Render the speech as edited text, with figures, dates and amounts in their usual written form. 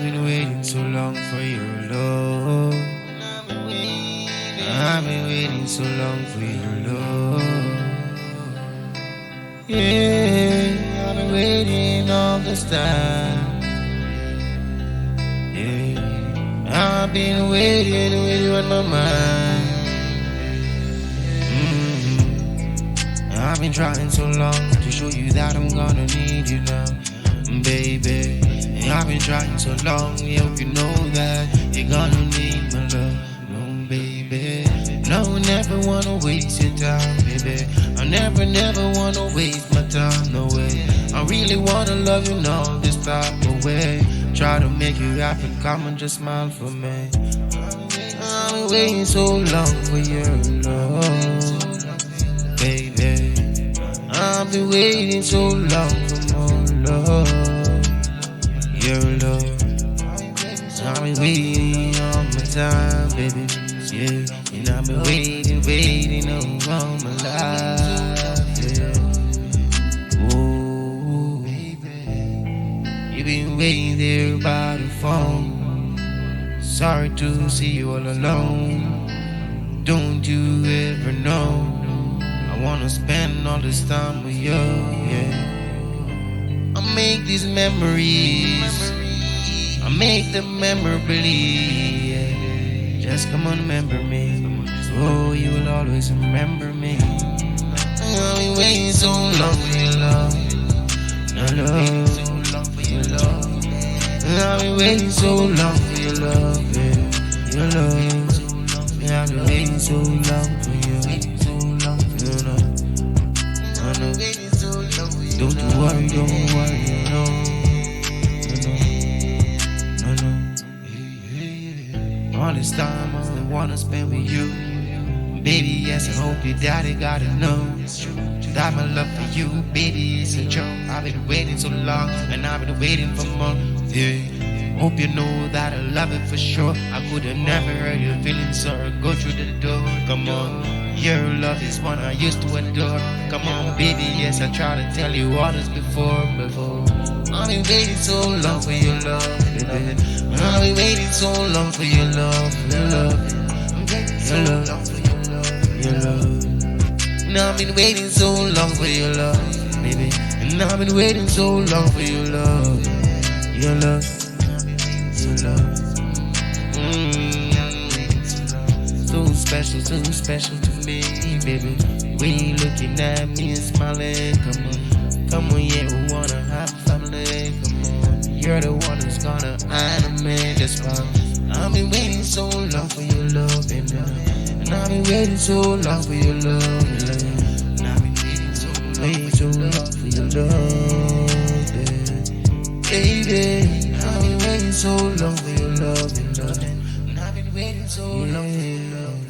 been waiting so long for your love. I've been waiting so long for your love. Yeah, I've been waiting all this time. Yeah, I've been waiting with you on my mind. I've been trying so long to show you that I'm gonna need you now, baby. I've been trying so long, I hope you know that you're gonna need my love, no, baby. No, never wanna waste your time, baby. I never wanna waste my time, no way. I really wanna love you all this type of way. Try to make you happy, come and just smile for me. I've been waiting so long for your love, baby. I've been waiting so long for more love, your love. I've been waiting all my time, baby. Yeah, and I've been waiting all my life. Yeah. Oh, you've been waiting there by the phone. Sorry to see you all alone. Don't you ever know? I wanna spend all this time with you, yeah. I make these memories, I make them memorable, yeah. Just come on, remember me. Oh, you will always remember me. I've been waiting so long for your love, your love, for your love. I've been waiting so long for your love, yeah. Your love. Yeah, I've been waiting so long for you. Don't you worry, no. All this time I wanna spend with you, baby. Yes, I hope your daddy gotta know that my love for you, baby, is a joke. I've been waiting so long, and I've been waiting for more. Yeah, hope you know that I love it for sure. I could've never hurt your feelings or go through the door. Come on. Your love is one I used to adore. Come on, baby, yes, I tried to tell you all this before. I've been waiting so long for your love, baby. I've been waiting so long for your love, your love. I'm waiting so long for your love, your love. And I've been waiting so long for your love, baby. And I've been waiting so long for your love, your love, your love. So special to me, baby. When you looking at me and smiling, come on, yeah, we wanna have family, come on. You're the one who's gonna animate this one. I've been waiting so long for your love, baby. And I've been waiting so long for your love, baby. And I've been waiting so long for your love, baby. I've been waiting so long for your love, baby. And I've been waiting so long for your love.